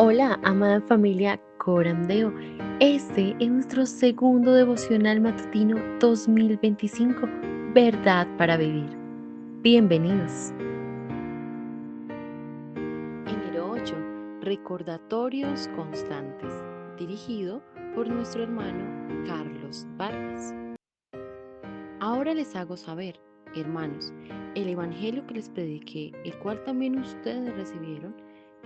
Hola, amada familia Corandeo. Este es nuestro segundo devocional matutino 2025, Verdad para Vivir. Bienvenidos. Enero 8, Recordatorios Constantes, dirigido por nuestro hermano Carlos Vargas. Ahora les hago saber, hermanos, el evangelio que les prediqué, el cual también ustedes recibieron,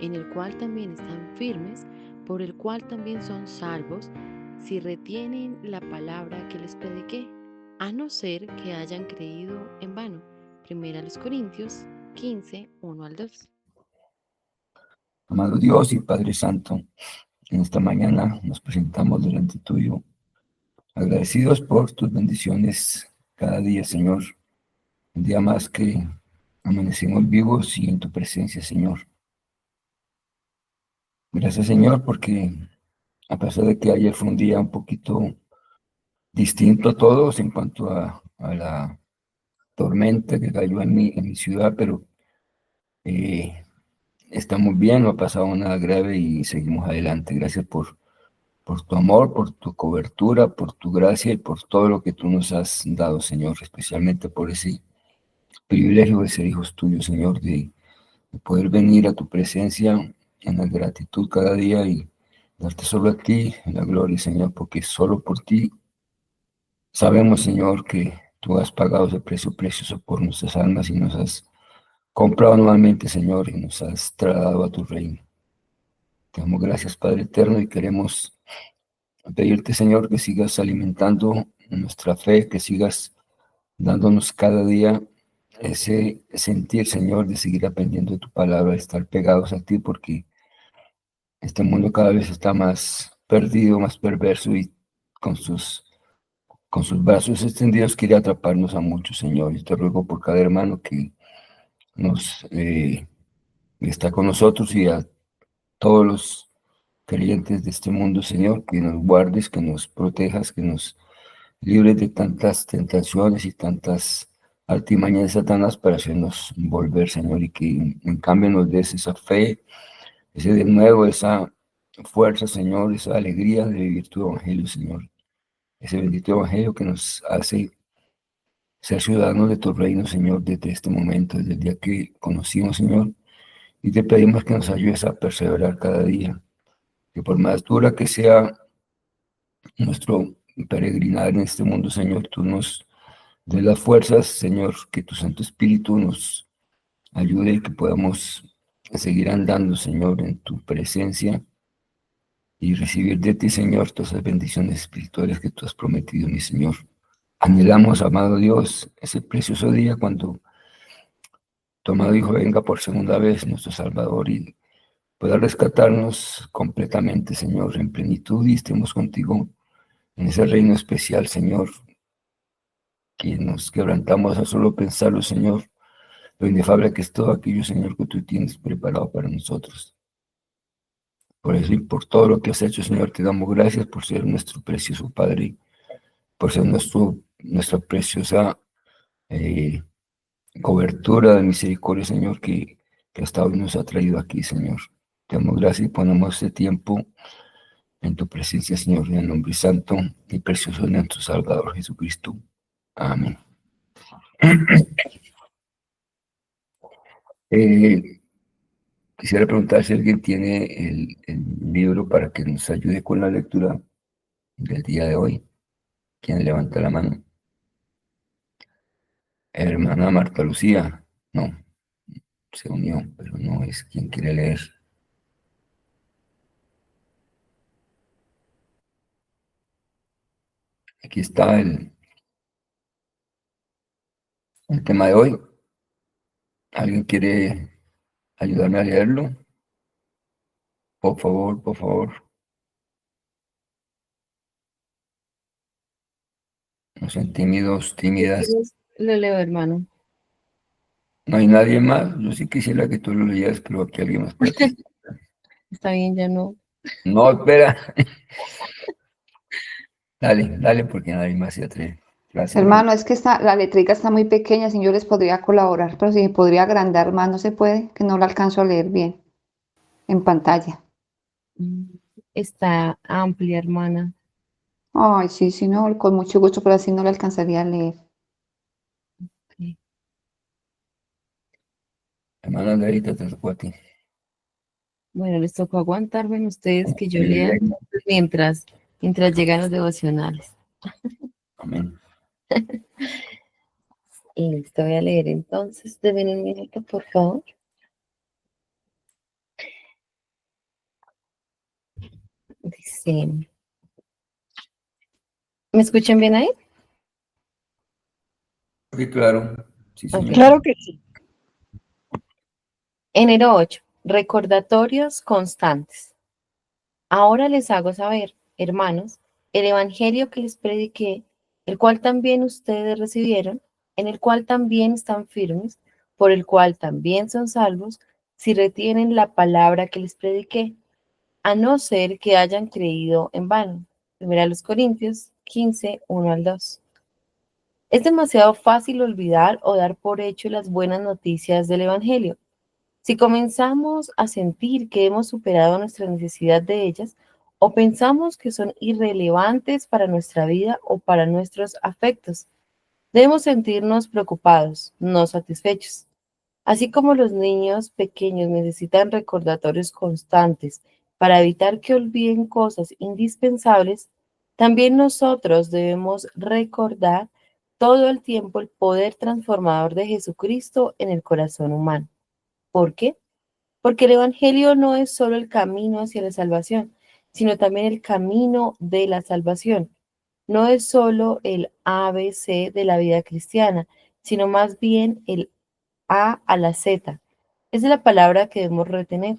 en el cual también están firmes, por el cual también son salvos, si retienen la palabra que les prediqué, a no ser que hayan creído en vano. 1 Corintios 15, 1 al 2. Amado Dios y Padre Santo, en esta mañana nos presentamos delante tuyo, agradecidos por tus bendiciones cada día, Señor. Un día más que amanecemos vivos y en tu presencia, Señor. Gracias, Señor, porque a pesar de que ayer fue un día un poquito distinto a todos en cuanto a la tormenta que cayó en mi ciudad, pero estamos bien, no ha pasado nada grave y seguimos adelante. Gracias por tu amor, por tu cobertura, por tu gracia y por todo lo que tú nos has dado, Señor, especialmente por ese privilegio de ser hijos tuyos, Señor, de poder venir a tu presencia en la gratitud cada día y darte solo a ti la gloria, Señor, porque solo por ti sabemos, Señor, que tú has pagado ese precio precioso por nuestras almas y nos has comprado nuevamente, Señor, y nos has trasladado a tu reino. Te damos gracias, Padre eterno, y queremos pedirte, Señor, que sigas alimentando nuestra fe, que sigas dándonos cada día ese sentir, Señor, de seguir aprendiendo de tu palabra, de estar pegados a ti, porque este mundo cada vez está más perdido, más perverso y con sus brazos extendidos quiere atraparnos a muchos, Señor. Y te ruego por cada hermano que nos está con nosotros y a todos los creyentes de este mundo, Señor, que nos guardes, que nos protejas, que nos libres de tantas tentaciones y tantas artimañas de Satanás para hacernos volver, Señor, y que en cambio nos des esa fe, ese de nuevo, esa fuerza, Señor, esa alegría de vivir tu evangelio, Señor. Ese bendito evangelio que nos hace ser ciudadanos de tu reino, Señor, desde este momento, desde el día que conocimos, Señor, y te pedimos que nos ayudes a perseverar cada día, que por más dura que sea nuestro peregrinar en este mundo, Señor, tú nos de las fuerzas, Señor, que tu Santo Espíritu nos ayude y que podamos seguir andando, Señor, en tu presencia y recibir de ti, Señor, todas las bendiciones espirituales que tú has prometido, mi Señor. Anhelamos, amado Dios, ese precioso día cuando tu amado Hijo venga por segunda vez, nuestro Salvador, y pueda rescatarnos completamente, Señor, en plenitud y estemos contigo en ese reino especial, Señor, que nos quebrantamos a solo pensarlo, Señor, lo inefable que es todo aquello, Señor, que tú tienes preparado para nosotros. Por eso y por todo lo que has hecho, Señor, te damos gracias por ser nuestro precioso Padre, por ser nuestra preciosa cobertura de misericordia, Señor, que hasta hoy nos ha traído aquí, Señor. Te damos gracias y ponemos este tiempo en tu presencia, Señor, en el nombre santo y precioso de nuestro Salvador Jesucristo. Amén. Quisiera preguntar si alguien tiene el libro para que nos ayude con la lectura del día de hoy. ¿Quién levanta la mano? Hermana Marta Lucía. No, se unió, pero no es quien quiere leer. Aquí está el tema de hoy. ¿Alguien quiere ayudarme a leerlo? Por favor, por favor. No sean tímidos, tímidas. Lo leo, hermano. No hay nadie más. Yo sí quisiera que tú lo leyeras, pero aquí alguien más participa. Está bien, ya no. No, espera. Dale, porque nadie más se atreve. Gracias, hermano. Hermano, es que la letrica está muy pequeña, si yo les podría colaborar, pero si se podría agrandar más, no se puede, que no la alcanzo a leer bien en pantalla. Mm, Está amplia, hermana. Ay, sí, sí, no, con mucho gusto, pero así no le alcanzaría a leer. Ok. Hermana Andreita, te tocó a ti. Bueno, les tocó aguantarme en ustedes que yo El lea leño. entonces mientras llegan los devocionales. Amén. Listo, voy a leer entonces. Deben un minuto, por favor. Dice, ¿me escuchan bien ahí? Sí, claro. Sí, Ok. señor. Claro que sí. Enero 8. Recordatorios constantes. Ahora les hago saber, hermanos, el evangelio que les prediqué, el cual también ustedes recibieron, en el cual también están firmes, por el cual también son salvos, si retienen la palabra que les prediqué, a no ser que hayan creído en vano. Primera a los Corintios 15, 1 al 2. Es demasiado fácil olvidar o dar por hecho las buenas noticias del evangelio. Si comenzamos a sentir que hemos superado nuestra necesidad de ellas, o pensamos que son irrelevantes para nuestra vida o para nuestros afectos, debemos sentirnos preocupados, no satisfechos. Así como los niños pequeños necesitan recordatorios constantes para evitar que olviden cosas indispensables, también nosotros debemos recordar todo el tiempo el poder transformador de Jesucristo en el corazón humano. ¿Por qué? Porque el Evangelio no es solo el camino hacia la salvación, sino también el camino de la salvación. No es solo el ABC de la vida cristiana, sino más bien el A la Z. Es la palabra que debemos retener.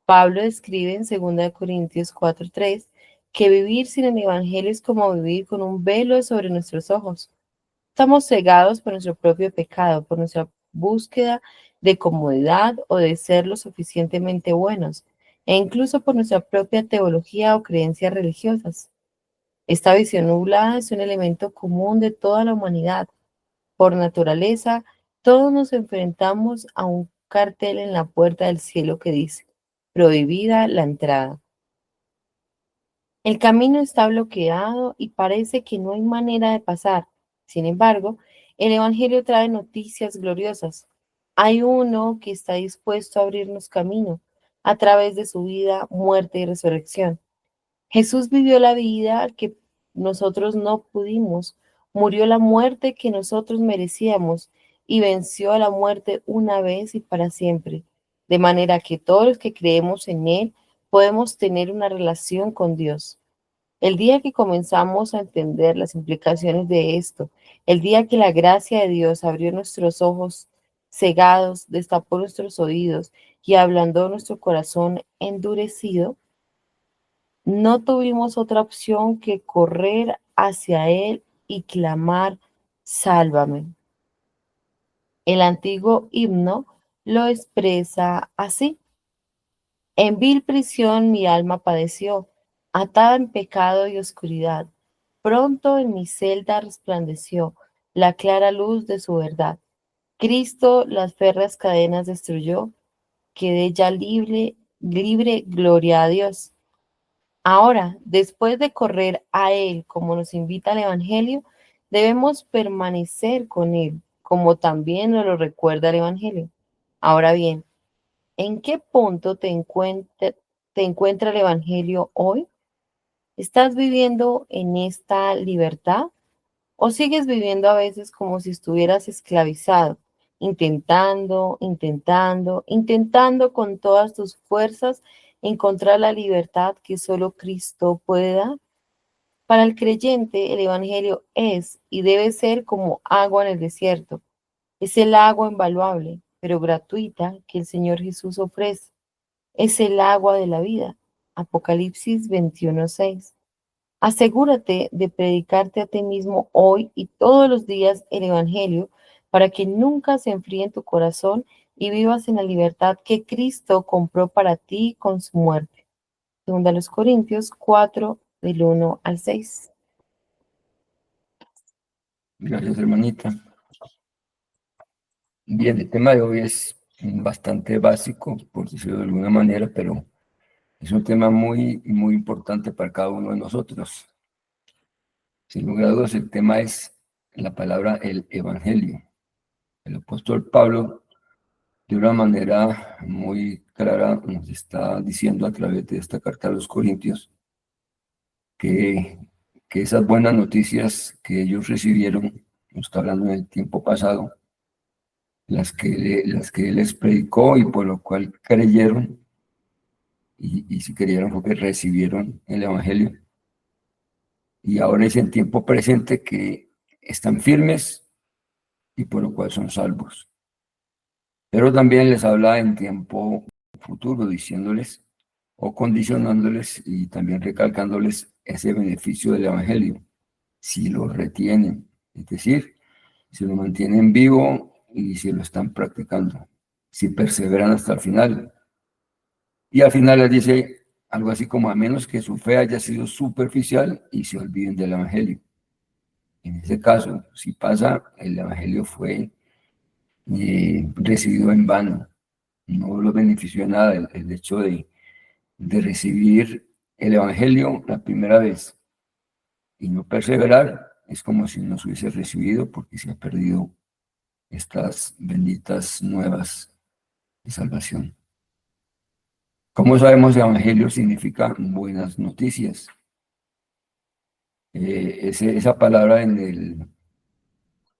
Pablo describe en 2 Corintios 4:3 que vivir sin el Evangelio es como vivir con un velo sobre nuestros ojos. Estamos cegados por nuestro propio pecado, por nuestra búsqueda de comodidad o de ser lo suficientemente buenos, e incluso por nuestra propia teología o creencias religiosas. Esta visión nublada es un elemento común de toda la humanidad. Por naturaleza, todos nos enfrentamos a un cartel en la puerta del cielo que dice, prohibida la entrada. El camino está bloqueado y parece que no hay manera de pasar. Sin embargo, el Evangelio trae noticias gloriosas. Hay uno que está dispuesto a abrirnos camino a través de su vida, muerte y resurrección. Jesús vivió la vida que nosotros no pudimos, murió la muerte que nosotros merecíamos y venció a la muerte una vez y para siempre, de manera que todos los que creemos en Él podemos tener una relación con Dios. El día que comenzamos a entender las implicaciones de esto, el día que la gracia de Dios abrió nuestros ojos cegados, destapó nuestros oídos y ablandó nuestro corazón endurecido, no tuvimos otra opción que correr hacia Él y clamar, sálvame. El antiguo himno lo expresa así. En vil prisión mi alma padeció, atada en pecado y oscuridad. Pronto en mi celda resplandeció la clara luz de su verdad. Cristo las férreas cadenas destruyó, quedé ya libre, libre, gloria a Dios. Ahora, después de correr a Él como nos invita el Evangelio, debemos permanecer con Él, como también nos lo recuerda el Evangelio. Ahora bien, ¿en qué punto te encuentra el Evangelio hoy? ¿Estás viviendo en esta libertad o sigues viviendo a veces como si estuvieras esclavizado, intentando con todas tus fuerzas encontrar la libertad que solo Cristo puede dar? Para el creyente, el Evangelio es y debe ser como agua en el desierto. Es el agua invaluable, pero gratuita que el Señor Jesús ofrece. Es el agua de la vida. Apocalipsis 21:6. Asegúrate de predicarte a ti mismo hoy y todos los días el Evangelio para que nunca se enfríe en tu corazón y vivas en la libertad que Cristo compró para ti con su muerte. Segunda a los Corintios 4, del 1 al 6. Gracias, hermanita. Bien, el tema de hoy es bastante básico, por decirlo de alguna manera, pero Es un tema muy, muy importante para cada uno de nosotros. Sin lugar a dudas, el tema es la palabra el Evangelio. El apóstol Pablo, de una manera muy clara, nos está diciendo a través de esta carta a los Corintios que, que esas buenas noticias que ellos recibieron, nos está hablando en el tiempo pasado, las que él les predicó y por lo cual creyeron, y si creyeron fue que recibieron el Evangelio. Y ahora es en tiempo presente que están firmes y por lo cual son salvos. Pero también les habla en tiempo futuro, diciéndoles o condicionándoles y también recalcándoles ese beneficio del Evangelio, si lo retienen, es decir, si lo mantienen vivo y si lo están practicando, si perseveran hasta el final. Y al final les dice algo así como: a menos que su fe haya sido superficial y se olviden del Evangelio. En ese caso, si pasa, el Evangelio fue recibido en vano, no lo benefició en nada el hecho de recibir el Evangelio la primera vez y no perseverar. Es como si no se hubiese recibido, porque se ha perdido estas benditas nuevas de salvación. ¿Cómo sabemos que Evangelio significa buenas noticias? Esa palabra en el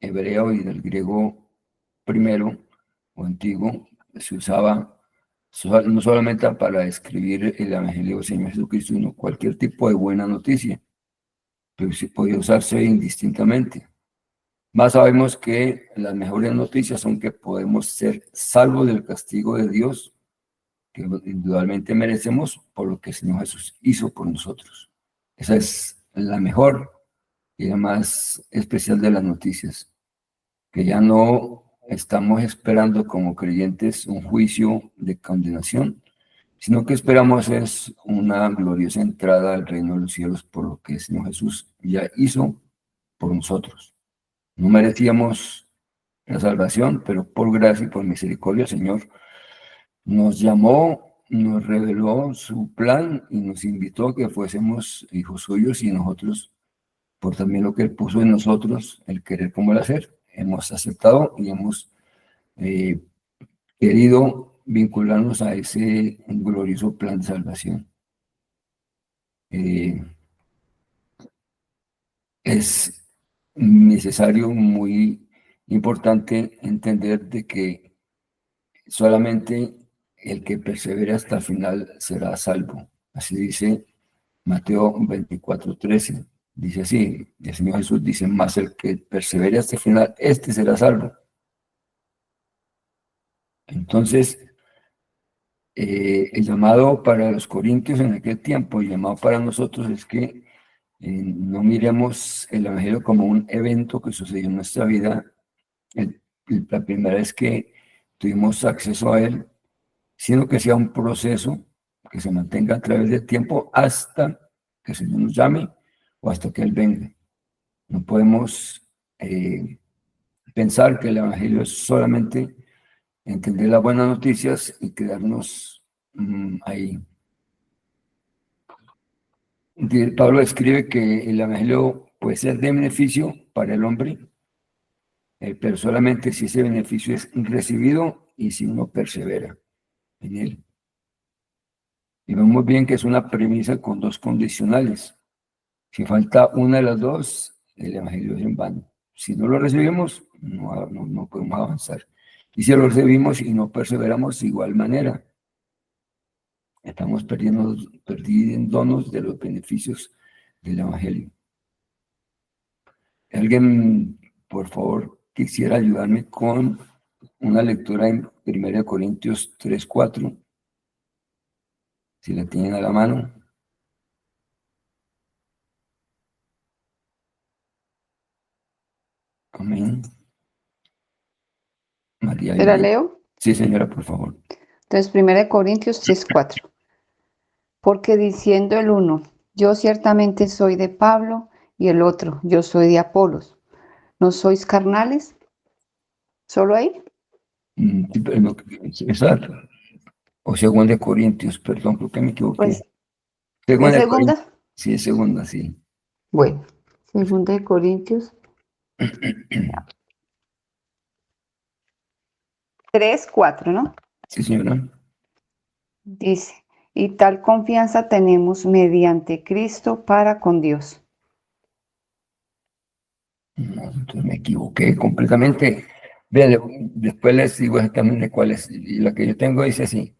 hebreo y del griego primero o antiguo se usaba no solamente para describir el Evangelio del Señor Jesucristo, sino cualquier tipo de buena noticia, pero sí podía usarse indistintamente. Más sabemos que las mejores noticias son que podemos ser salvos del castigo de Dios, que indudablemente merecemos por lo que el Señor Jesús hizo por nosotros. Esa es la mejor y la más especial de las noticias, que ya no estamos esperando como creyentes un juicio de condenación, sino que esperamos es una gloriosa entrada al reino de los cielos por lo que el Señor Jesús ya hizo por nosotros. No merecíamos la salvación, pero por gracia y por misericordia el Señor nos llamó, nos reveló su plan y nos invitó a que fuésemos hijos suyos, y nosotros, por también lo que Él puso en nosotros, el querer como el hacer, hemos aceptado y hemos querido vincularnos a ese glorioso plan de salvación. Es necesario, muy importante entender de que solamente el que persevere hasta el final será salvo. Así dice Mateo 24:13. Dice así, el Señor Jesús dice: más el que persevere hasta el final, este será salvo. Entonces, el llamado para los corintios en aquel tiempo, el llamado para nosotros es que no miremos el Evangelio como un evento que sucedió en nuestra vida, la primera vez que tuvimos acceso a él, sino que sea un proceso que se mantenga a través del tiempo hasta que el Señor nos llame o hasta que Él venga. No podemos pensar que el Evangelio es solamente entender las buenas noticias y quedarnos ahí. Pablo escribe que el Evangelio puede ser de beneficio para el hombre, pero solamente si ese beneficio es recibido y si uno persevera en él. Y vemos bien que es una premisa con dos condicionales. Si falta una de las dos, el Evangelio es en vano. Si no lo recibimos, no podemos avanzar. Y si lo recibimos y no perseveramos de igual manera, estamos perdiéndonos de los beneficios del Evangelio. ¿Alguien, por favor, quisiera ayudarme con una lectura en 1 Corintios 3:4? Si la tienen a la mano. Amén. María. ¿Te la leo? Sí, señora, por favor. Entonces, 1 Corintios 3:4. Porque diciendo el uno, yo ciertamente soy de Pablo, y el otro, yo soy de Apolos, ¿no sois carnales? ¿Solo ahí? Exacto. o segunda de Corintios, perdón, creo que me equivoqué. Pues, Segunda ¿es de Corintios, segunda? sí, es segunda, sí. Bueno, segunda de Corintios 3:4, ¿no? Sí, señora. Dice, y tal confianza tenemos mediante Cristo para con Dios. No, entonces me equivoqué completamente. Vean, después les digo exactamente cuál es. Y la que yo tengo dice así,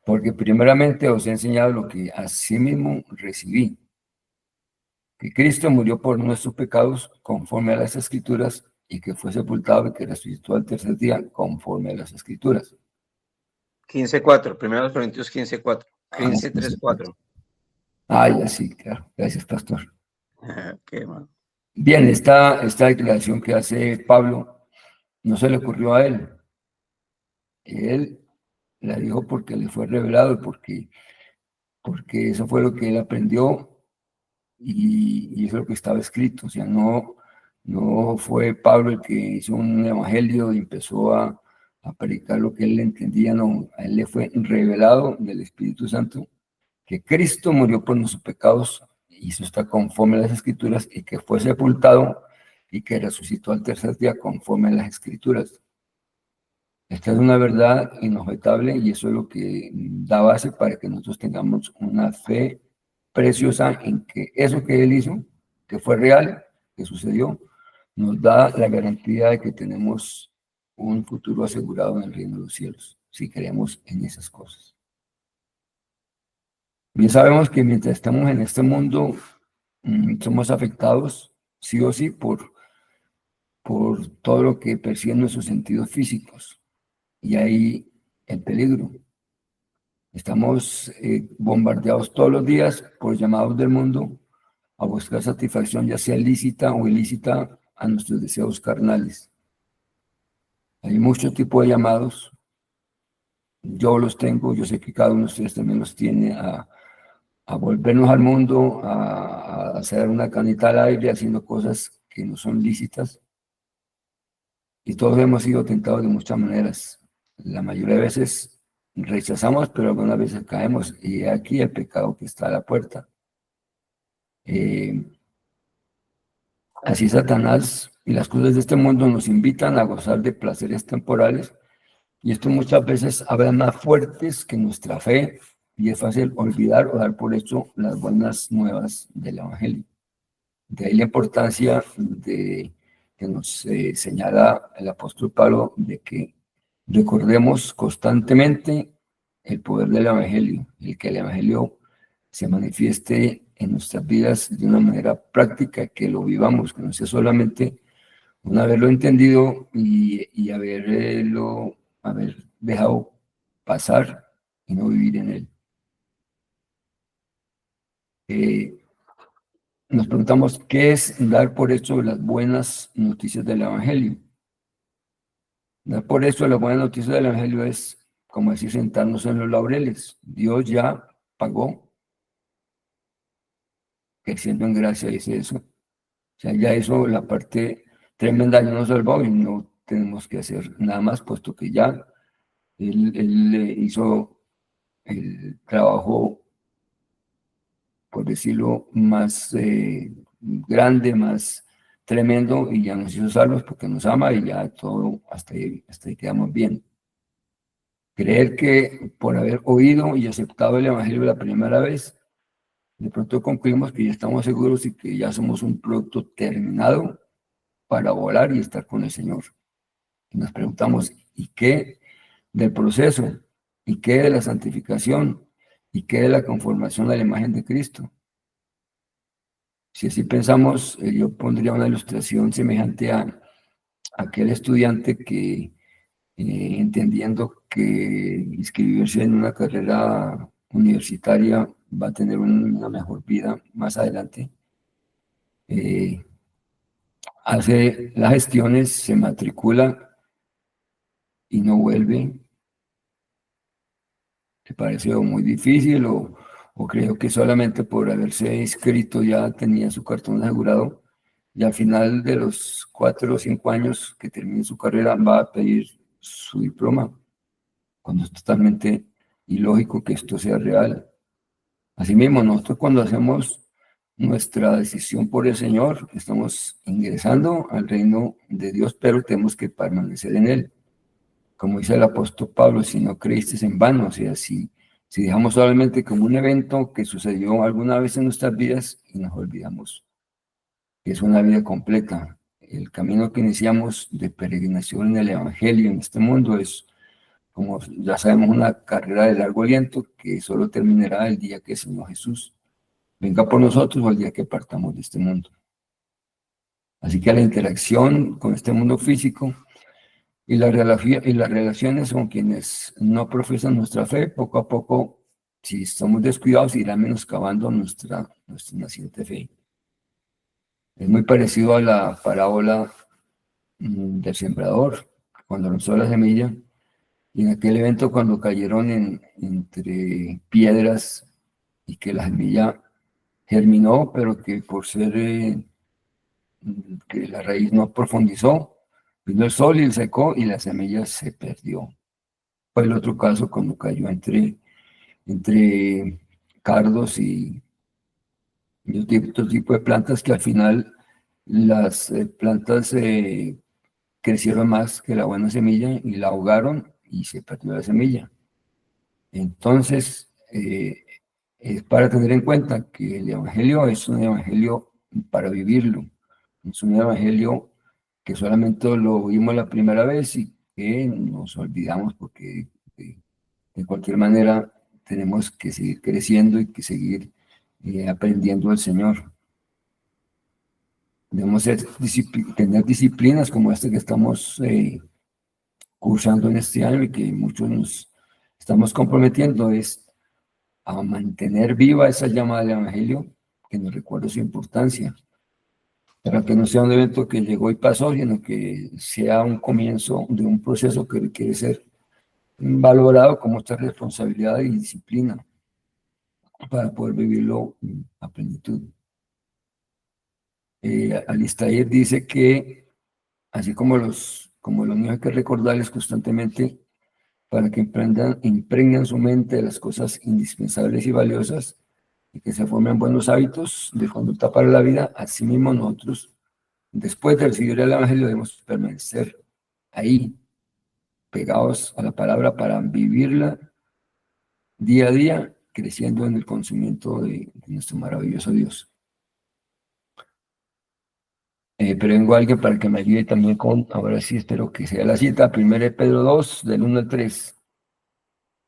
porque primeramente os he enseñado lo que asimismo recibí, que Cristo murió por nuestros pecados conforme a las Escrituras y que fue sepultado y que resucitó al tercer día conforme a las Escrituras. 15:4, 1 Corintios 15:4, Ah, 15:3:4. ya sí, claro. Gracias, pastor. Qué mal. Bien, esta declaración que hace Pablo no se le ocurrió a él. Él la dijo porque le fue revelado, porque eso fue lo que él aprendió y eso es lo que estaba escrito. O sea, no fue Pablo el que hizo un evangelio y empezó a predicar lo que él entendía, no, a él le fue revelado del Espíritu Santo que Cristo murió por nuestros pecados y eso está conforme a las Escrituras y que fue sepultado y que resucitó al tercer día conforme a las Escrituras. Esta es una verdad inobjetable y eso es lo que da base para que nosotros tengamos una fe preciosa en que eso que Él hizo, que fue real, que sucedió, nos da la garantía de que tenemos un futuro asegurado en el reino de los cielos, si creemos en esas cosas. Bien sabemos que mientras estamos en este mundo, somos afectados, sí o sí, por todo lo que perciben nuestros sentidos físicos. Y ahí el peligro. Estamos bombardeados todos los días por llamados del mundo a buscar satisfacción, ya sea lícita o ilícita, a nuestros deseos carnales. Hay muchos tipos de llamados. Yo los tengo, yo sé que cada uno de ustedes también los tiene a volvernos al mundo, a hacer una canita al aire, haciendo cosas que no son lícitas. Y todos hemos sido tentados de muchas maneras. La mayoría de veces rechazamos, pero algunas veces caemos. Y aquí el pecado que está a la puerta. Así Satanás y las cosas de este mundo nos invitan a gozar de placeres temporales. Y esto muchas veces hablan más fuertes que nuestra fe. Y es fácil olvidar o dar por hecho las buenas nuevas del Evangelio. De ahí la importancia de que nos señala el apóstol Pablo de que recordemos constantemente el poder del Evangelio, el que el Evangelio se manifieste en nuestras vidas de una manera práctica, que lo vivamos, que no sea solamente un haberlo entendido y haber dejado pasar y no vivir en él. Nos preguntamos qué es dar por hecho las buenas noticias del Evangelio. Dar por hecho las buenas noticias del Evangelio es, como decir, sentarnos en los laureles. Dios ya pagó, que siendo en gracia dice eso. O sea, ya eso, la parte tremenda ya nos salvó y no tenemos que hacer nada más, puesto que ya Él hizo el trabajo, por decirlo, más grande, más tremendo, y ya nos hizo salvos porque nos ama y ya todo, hasta ahí quedamos bien. Creer que por haber oído y aceptado el Evangelio la primera vez, de pronto concluimos que ya estamos seguros y que ya somos un producto terminado para volar y estar con el Señor. Y nos preguntamos, ¿y qué del proceso? ¿Y qué de la santificación? ¿Y qué de la conformación a la imagen de Cristo? Si así pensamos, yo pondría una ilustración semejante a aquel estudiante que, entendiendo que inscribirse en una carrera universitaria va a tener una mejor vida más adelante, hace las gestiones, se matricula y no vuelve. ¿Le pareció muy difícil o creo que solamente por haberse inscrito ya tenía su cartón asegurado? Y al final de los 4 o 5 años que termine su carrera va a pedir su diploma, cuando es totalmente y lógico que esto sea real. Asimismo, nosotros cuando hacemos nuestra decisión por el Señor, estamos ingresando al reino de Dios, pero tenemos que permanecer en él. Como dice el apóstol Pablo, si no creíste en vano, o sea, si dejamos solamente como un evento que sucedió alguna vez en nuestras vidas y nos olvidamos que es una vida completa. El camino que iniciamos de peregrinación en el Evangelio en este mundo es, como ya sabemos, una carrera de largo aliento que solo terminará el día que el Señor Jesús venga por nosotros o el día que partamos de este mundo. Así que la interacción con este mundo físico y las relaciones con quienes no profesan nuestra fe, poco a poco, si estamos descuidados, irá menoscabando nuestra naciente fe. Es muy parecido a la parábola del sembrador, cuando lanzó la semilla, y en aquel evento cuando cayeron entre piedras y que la semilla germinó, pero que por ser que la raíz no profundizó, vino el sol y el secó y la semilla se perdió. Fue el otro caso cuando cayó entre cardos y otro tipo de plantas que al final las plantas crecieron más que la buena semilla y la ahogaron y se perdió la semilla. Entonces, es para tener en cuenta que el Evangelio es un Evangelio para vivirlo. Es un Evangelio que solamente lo oímos la primera vez y que nos olvidamos porque de cualquier manera tenemos que seguir creciendo y que seguir aprendiendo del Señor. Debemos tener disciplinas como esta que estamos cursando en este año y que muchos nos estamos comprometiendo, es a mantener viva esa llama del Evangelio, que nos recuerde su importancia, para que no sea un evento que llegó y pasó, sino que sea un comienzo de un proceso que requiere ser valorado con mucha responsabilidad y disciplina para poder vivirlo a plenitud. Alistair dice que así como los niños hay que recordarles constantemente para que impregnen su mente de las cosas indispensables y valiosas y que se formen buenos hábitos de conducta para la vida, asimismo nosotros, después de recibir el Evangelio, debemos permanecer ahí, pegados a la palabra para vivirla día a día, creciendo en el conocimiento de nuestro maravilloso Dios. Pero vengo a alguien para que me ayude también ahora sí espero que sea la cita, 1 Pedro 2, del 1 al 3.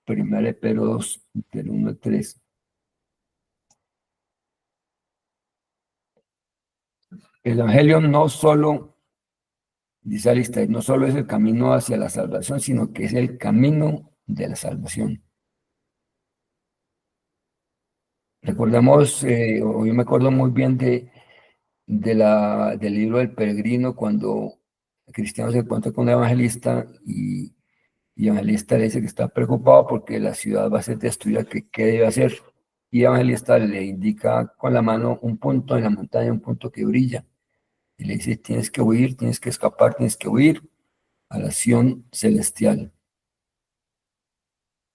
1 Pedro 2, del 1 al 3. El Evangelio no solo, dice Alistair, no solo es el camino hacia la salvación, sino que es el camino de la salvación. Recordemos, o yo me acuerdo muy bien del libro del Peregrino, cuando el cristiano se encuentra con un evangelista y el evangelista le dice que está preocupado porque la ciudad va a ser destruida, que qué debe hacer. Y el evangelista le indica con la mano un punto en la montaña, un punto que brilla. Y le dice, tienes que huir, tienes que escapar, tienes que huir a la acción celestial.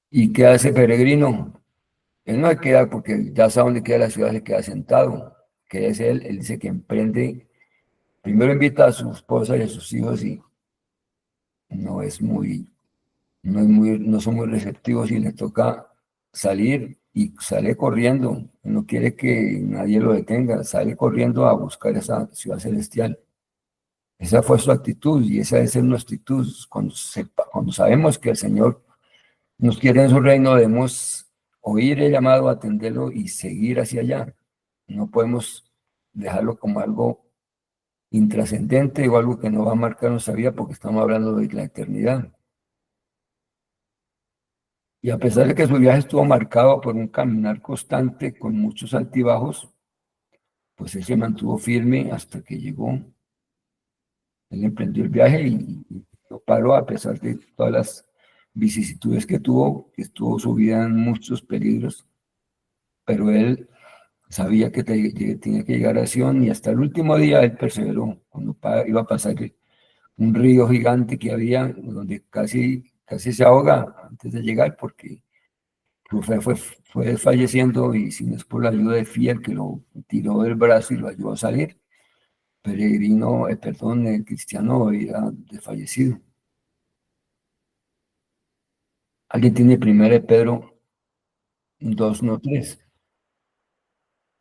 ¿Y qué hace Peregrino? Él no se queda porque ya sabe dónde queda la ciudad, se queda sentado. ¿Qué es él? Él dice que emprende, primero invita a su esposa y a sus hijos y no son muy receptivos y le toca salir y sale corriendo. No quiere que nadie lo detenga, sale corriendo a buscar esa ciudad celestial. Esa fue su actitud y esa debe ser nuestra actitud. Cuando sabemos que el Señor nos quiere en su reino, debemos oír el llamado, atenderlo y seguir hacia allá. No podemos dejarlo como algo intrascendente o algo que no va a marcar nuestra vida porque estamos hablando de la eternidad. Y a pesar de que su viaje estuvo marcado por un caminar constante con muchos altibajos, pues él se mantuvo firme hasta que llegó. Él emprendió el viaje y no paró a pesar de todas las vicisitudes que estuvo su vida en muchos peligros, pero él sabía que tenía que llegar a Sion y hasta el último día él perseveró. Cuando iba a pasar un río gigante que había, donde casi se ahoga antes de llegar porque tu fe fue falleciendo y si no es por la ayuda de Fiel que lo tiró del brazo y lo ayudó a salir, peregrino, perdón, el cristiano era desfallecido. ¿Alguien tiene 1 Pedro 2, no 3?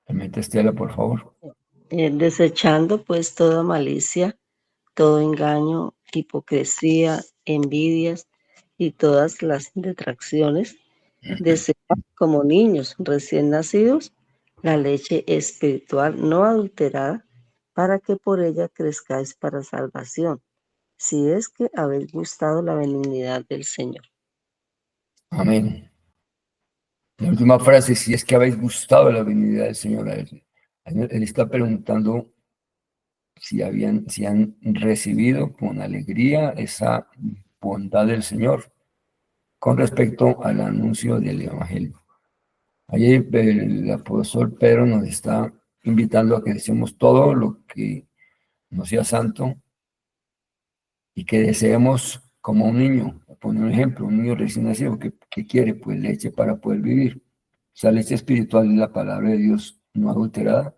Permite, Estela, por favor. Desechando pues toda malicia, todo engaño, hipocresía, envidias y todas las detracciones, desead como niños recién nacidos la leche espiritual no adulterada, para que por ella crezcáis para salvación, si es que habéis gustado la benignidad del Señor. Amén. La última frase, si es que habéis gustado la venida del Señor a él. Él está preguntando si han recibido con alegría esa bondad del Señor con respecto al anuncio del Evangelio. Allí el apóstol Pedro nos está invitando a que deseemos todo lo que no sea santo y que deseemos como un niño. Pone un ejemplo, un niño recién nacido que quiere pues leche para poder vivir. Esa leche espiritual es la palabra de Dios no adulterada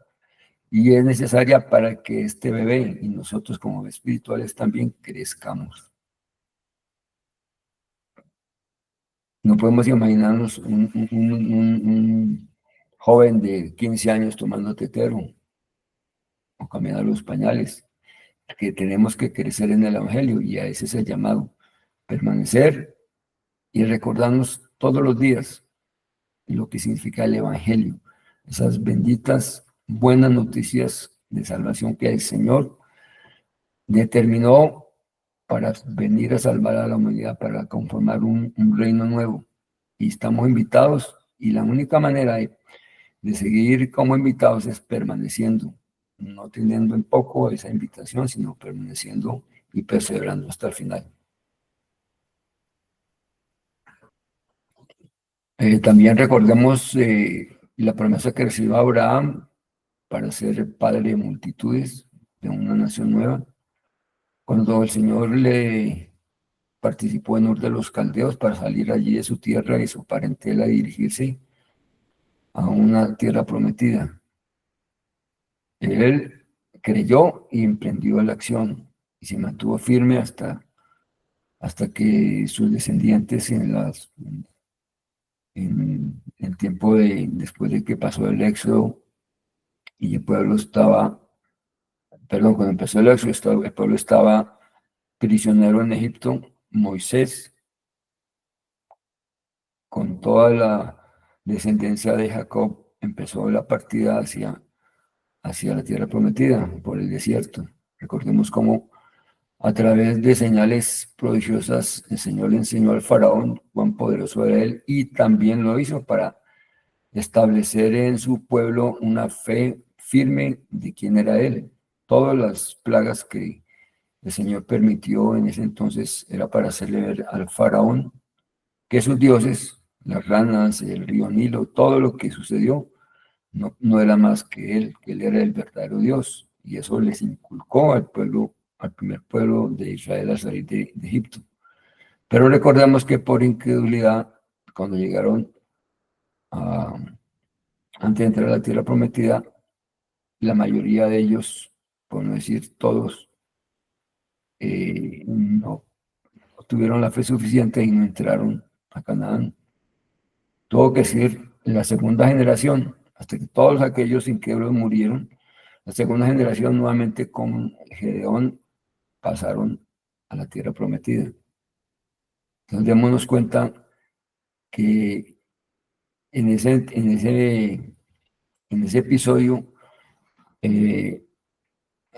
y es necesaria para que este bebé y nosotros como espirituales también crezcamos. No podemos imaginarnos un joven de 15 años tomando tetero o cambiando los pañales, que tenemos que crecer en el Evangelio y a ese es el llamado, permanecer y recordarnos todos los días lo que significa el Evangelio, esas benditas buenas noticias de salvación que el Señor determinó para venir a salvar a la humanidad, para conformar un reino nuevo. Y estamos invitados y la única manera de seguir como invitados es permaneciendo, no teniendo en poco esa invitación, sino permaneciendo y perseverando hasta el final. También recordemos la promesa que recibió Abraham para ser padre de multitudes de una nación nueva. Cuando el Señor le participó en Ur de los Caldeos para salir allí de su tierra y su parentela y dirigirse a una tierra prometida. Él creyó y emprendió la acción y se mantuvo firme hasta que sus descendientes en el tiempo después de que pasó el éxodo y el pueblo estaba, perdón, cuando empezó el éxodo, el pueblo estaba prisionero en Egipto, Moisés, con toda la descendencia de Jacob, empezó la partida hacia la tierra prometida, por el desierto. Recordemos cómo a través de señales prodigiosas el Señor le enseñó al faraón cuán poderoso era él y también lo hizo para establecer en su pueblo una fe firme de quién era él. Todas las plagas que el Señor permitió en ese entonces era para hacerle ver al faraón que sus dioses, las ranas, el río Nilo, todo lo que sucedió, no era más que él era el verdadero Dios. Y eso les inculcó al pueblo, al primer pueblo de Israel al salir de Egipto. Pero recordemos que por incredulidad, cuando llegaron antes de entrar a la tierra prometida, la mayoría de ellos, por no decir todos, no tuvieron la fe suficiente y no entraron a Canaán. Tuvo que decir la segunda generación, hasta que todos aquellos incrédulos murieron, la segunda generación nuevamente con Gedeón pasaron a la tierra prometida. Entonces démonos cuenta que en ese episodio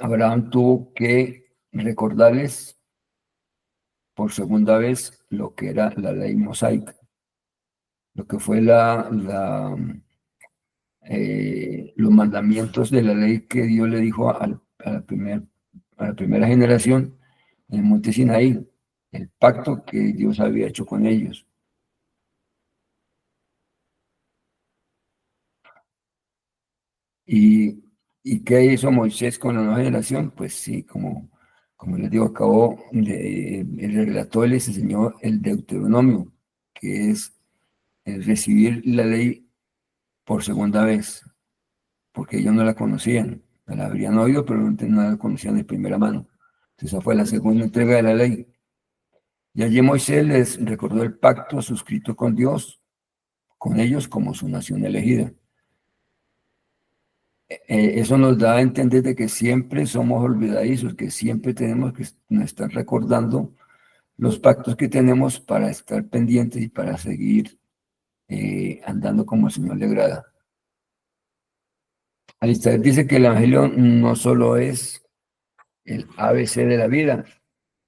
Abraham tuvo que recordarles por segunda vez lo que era la ley mosaica, lo que fue los mandamientos de la ley que Dios le dijo a la primera generación en el monte Sinaí, el pacto que Dios había hecho con ellos. ¿Y qué hizo Moisés con la nueva generación? Pues sí, como les digo, él relató, les enseñó el Deuteronomio, que es recibir la ley por segunda vez, porque ellos no la conocían, la habrían oído, pero no la conocían de primera mano. Esa fue la segunda entrega de la ley. Y allí Moisés les recordó el pacto suscrito con Dios, con ellos como su nación elegida. Eso nos da a entender de que siempre somos olvidadizos, que siempre tenemos que estar recordando los pactos que tenemos para estar pendientes y para seguir andando como el Señor le agrada. Alistair dice que el Evangelio no solo es el ABC de la vida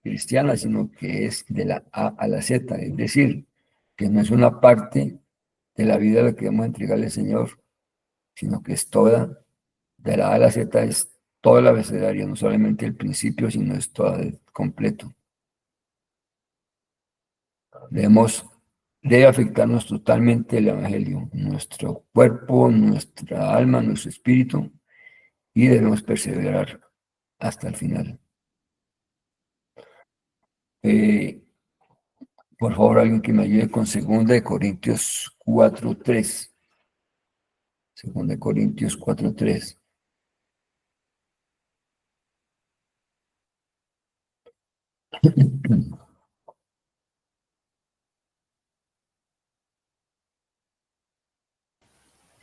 cristiana, sino que es de la A a la Z, es decir, que no es una parte de la vida la que vamos a entregarle al Señor, sino que es toda, de la A a la Z es todo el abecedario, no solamente el principio, sino es todo el completo. Debe afectarnos totalmente el Evangelio, nuestro cuerpo, nuestra alma, nuestro espíritu, y debemos perseverar hasta el final. Por favor, alguien que me ayude con 2 Corintios 4:3. 2 Corintios 4:3.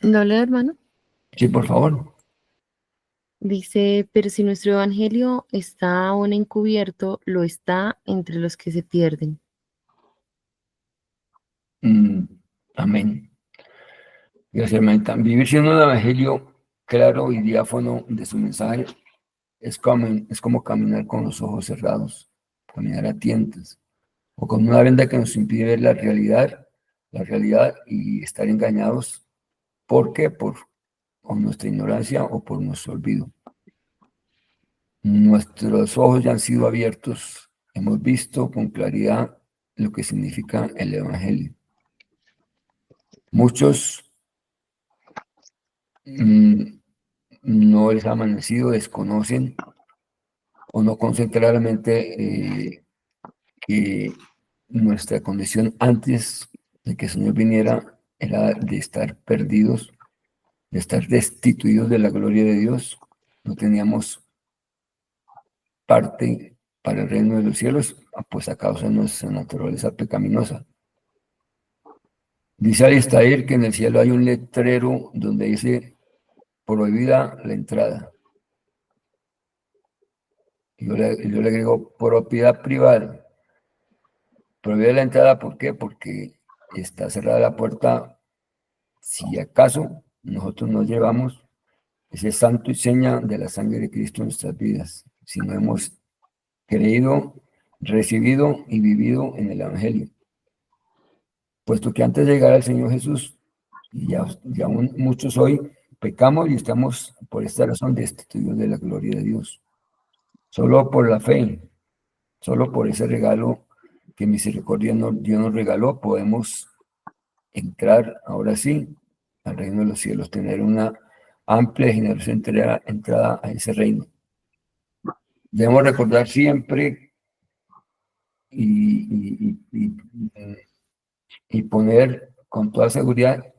¿Doble, hermano? Sí, por favor. Dice, pero si nuestro evangelio está aún encubierto, lo está entre los que se pierden. Amén. Gracias, hermanita. Vivir siendo un evangelio claro y diáfano de su mensaje es como caminar con los ojos cerrados, caminar a tientas, o con una venda que nos impide ver la realidad y estar engañados. ¿Por qué? Por nuestra ignorancia o por nuestro olvido. Nuestros ojos ya han sido abiertos, hemos visto con claridad lo que significa el Evangelio. Muchos no les ha amanecido, desconocen o no conocen claramente que nuestra condición antes de que el Señor viniera era de estar perdidos, de estar destituidos de la gloria de Dios. No teníamos parte para el reino de los cielos, pues a causa de nuestra naturaleza pecaminosa. Dice Alistair que en el cielo hay un letrero donde dice prohibida la entrada. Yo le agrego propiedad privada. Prohibida la entrada, ¿por qué? Porque está cerrada la puerta. Si acaso nosotros nos llevamos ese santo y seña de la sangre de Cristo en nuestras vidas, si no hemos creído, recibido y vivido en el Evangelio. Puesto que antes de llegar al Señor Jesús, y ya aún muchos hoy pecamos y estamos por esta razón destituidos de la gloria de Dios. Solo por la fe, solo por ese regalo que misericordia Dios nos regaló, podemos entrar ahora sí al reino de los cielos, tener una amplia y generosa entrada a ese reino. Debemos recordar siempre y poner con toda seguridad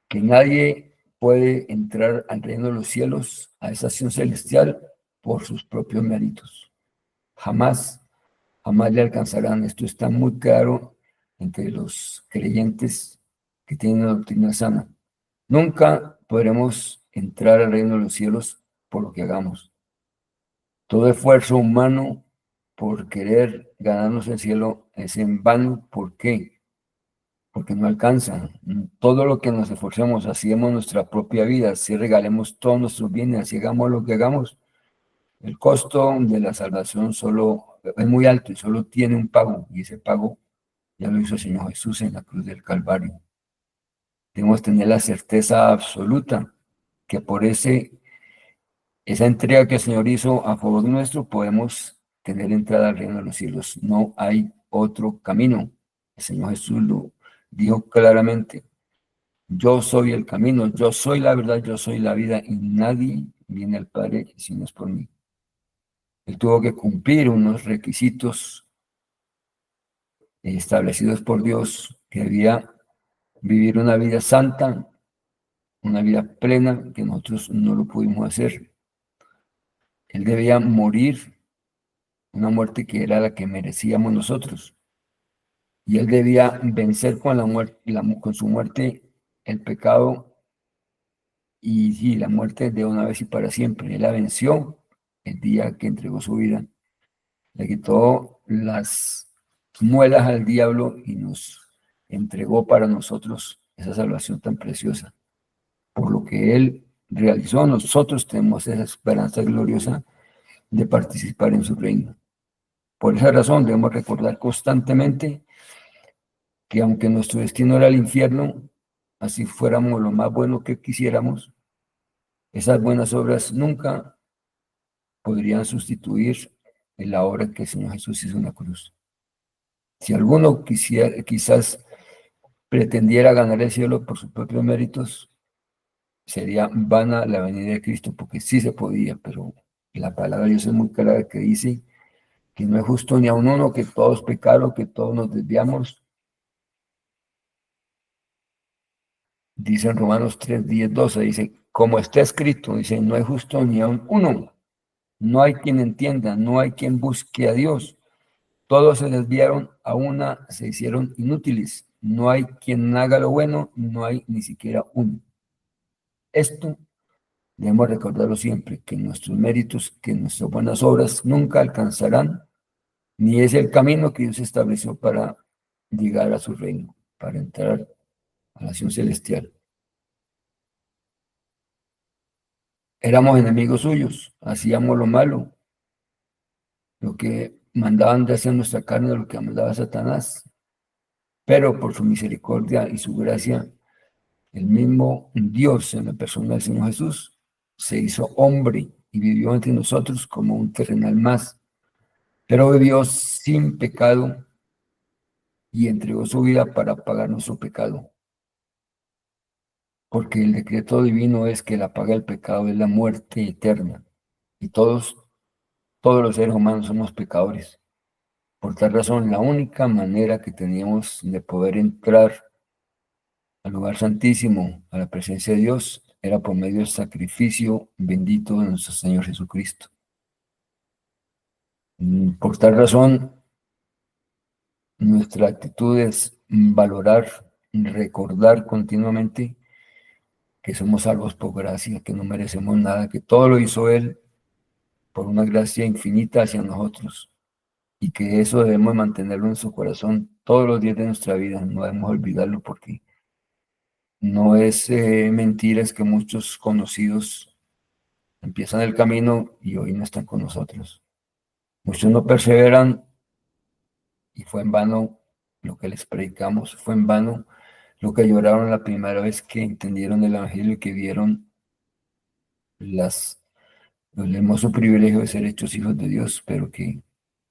que nadie puede entrar al reino de los cielos, a esa acción celestial, por sus propios méritos. Jamás le alcanzarán. Esto está muy claro entre los creyentes que tienen una doctrina sana. Nunca podremos entrar al reino de los cielos por lo que hagamos. Todo esfuerzo humano por querer ganarnos el cielo es en vano. ¿Por qué? Porque no alcanza. Todo lo que nos esforcemos, hacemos nuestra propia vida, si regalemos todos nuestros bienes, si hagamos lo que hagamos, el costo de la salvación solo es muy alto y solo tiene un pago, y ese pago ya lo hizo el Señor Jesús en la cruz del Calvario. Debemos tener la certeza absoluta que por esa entrega que el Señor hizo a favor nuestro, podemos tener entrada al reino de los cielos. No hay otro camino. El Señor Jesús lo dijo claramente: yo soy el camino, yo soy la verdad, yo soy la vida, y nadie viene al Padre si no es por mí. Él tuvo que cumplir unos requisitos establecidos por Dios que había vivir una vida santa, una vida plena, que nosotros no lo pudimos hacer. Él debía morir una muerte que era la que merecíamos nosotros. Y él debía vencer con la muerte, con su muerte el pecado y sí, la muerte de una vez y para siempre. Él la venció el día que entregó su vida. Le quitó las muelas al diablo y nos entregó para nosotros esa salvación tan preciosa. Por lo que él realizó, nosotros tenemos esa esperanza gloriosa de participar en su reino. Por esa razón debemos recordar constantemente que aunque nuestro destino era el infierno, así fuéramos lo más bueno que quisiéramos, esas buenas obras nunca podrían sustituir la obra que el Señor Jesús hizo en la cruz. Si alguno quizás pretendiera ganar el cielo por sus propios méritos, sería vana la venida de Cristo, porque sí se podía, pero la palabra de Dios es muy clara que dice que no es justo ni a uno, que todos pecaron, que todos nos desviamos. Dice en Romanos 3, 10, 12, dice, como está escrito, dice, no es justo ni a uno, no hay quien entienda, no hay quien busque a Dios. Todos se desviaron, a una se hicieron inútiles. No hay quien haga lo bueno, no hay ni siquiera uno. Esto debemos recordarlo siempre, que nuestros méritos, que nuestras buenas obras nunca alcanzarán, ni es el camino que Dios estableció para llegar a su reino, para entrar a la nación celestial. Éramos enemigos suyos, hacíamos lo malo, lo que mandaban de hacer nuestra carne, lo que mandaba Satanás, pero por su misericordia y su gracia, el mismo Dios en la persona del Señor Jesús se hizo hombre y vivió entre nosotros como un terrenal más, pero vivió sin pecado y entregó su vida para pagar nuestro pecado. Porque el decreto divino es que la paga del pecado es la muerte eterna. Y todos los seres humanos somos pecadores. Por tal razón, la única manera que teníamos de poder entrar al lugar santísimo, a la presencia de Dios, era por medio del sacrificio bendito de nuestro Señor Jesucristo. Por tal razón, nuestra actitud es valorar, recordar continuamente que somos salvos por gracia, que no merecemos nada, que todo lo hizo Él por una gracia infinita hacia nosotros y que eso debemos mantenerlo en su corazón todos los días de nuestra vida, no debemos olvidarlo porque no es mentira, es que muchos conocidos empiezan el camino y hoy no están con nosotros. Muchos no perseveran y fue en vano lo que les predicamos, fue en vano lo que lloraron la primera vez que entendieron el Evangelio y que vieron el hermoso privilegio de ser hechos hijos de Dios, pero que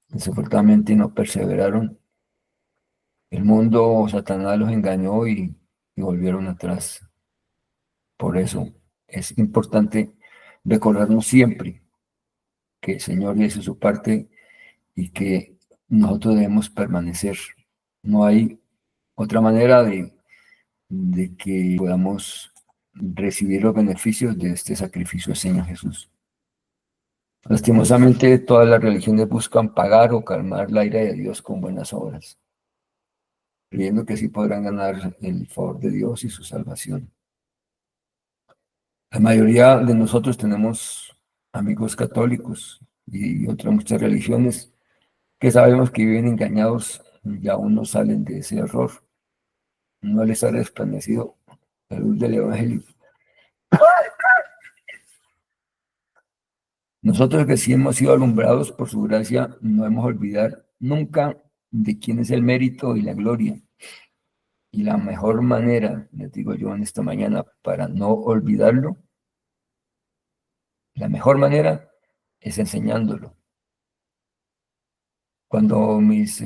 desafortunadamente no perseveraron. El mundo, Satanás los engañó y volvieron atrás. Por eso es importante recordarnos siempre que el Señor hizo su parte y que nosotros debemos permanecer. No hay otra manera de que podamos recibir los beneficios de este sacrificio del Señor Jesús. Lastimosamente, todas las religiones buscan pagar o calmar la ira de Dios con buenas obras, creyendo que así podrán ganar el favor de Dios y su salvación. La mayoría de nosotros tenemos amigos católicos y otras muchas religiones que sabemos que viven engañados y aún no salen de ese error. No les ha resplandecido la luz del Evangelio. Nosotros que sí hemos sido alumbrados por su gracia, no debemos olvidar nunca de quién es el mérito y la gloria. Y la mejor manera, les digo yo en esta mañana, para no olvidarlo, la mejor manera es enseñándolo. Cuando mis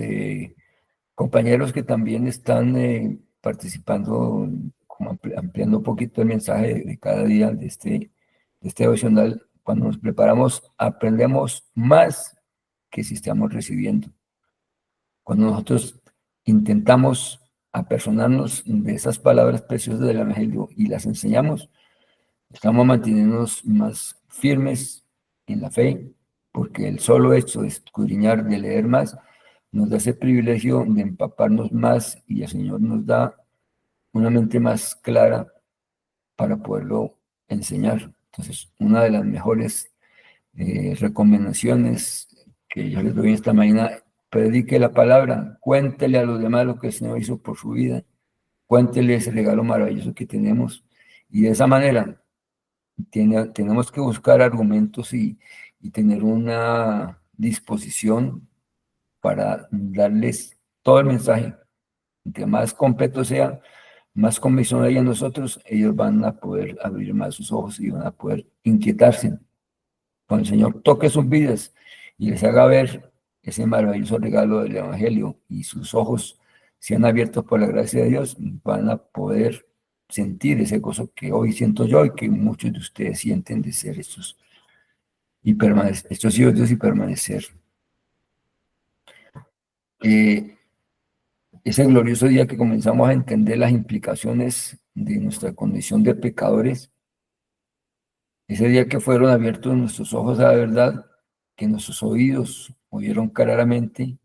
compañeros que también están participando, como ampliando un poquito el mensaje de cada día de este devocional, cuando nos preparamos, aprendemos más que si estamos recibiendo. Cuando nosotros intentamos apersonarnos de esas palabras preciosas del Evangelio y las enseñamos, estamos manteniéndonos más firmes en la fe, porque el solo hecho de escudriñar, de leer más, nos da ese privilegio de empaparnos más y el Señor nos da una mente más clara para poderlo enseñar. Entonces, una de las mejores recomendaciones que yo les doy esta mañana: predique la palabra, cuéntele a los demás lo que el Señor hizo por su vida, cuéntele ese regalo maravilloso que tenemos, y de esa manera tenemos que buscar argumentos y tener una disposición para darles todo el mensaje. Entre más completo sea, más convicción haya en nosotros, ellos van a poder abrir más sus ojos y van a poder inquietarse. Cuando el Señor toque sus vidas y les haga ver ese maravilloso regalo del Evangelio y sus ojos sean abiertos por la gracia de Dios, van a poder sentir ese gozo que hoy siento yo y que muchos de ustedes sienten de ser estos hijos de Dios y permanecer. Ese glorioso día que comenzamos a entender las implicaciones de nuestra condición de pecadores, ese día que fueron abiertos nuestros ojos a la verdad, que nuestros oídos oyeron claramente,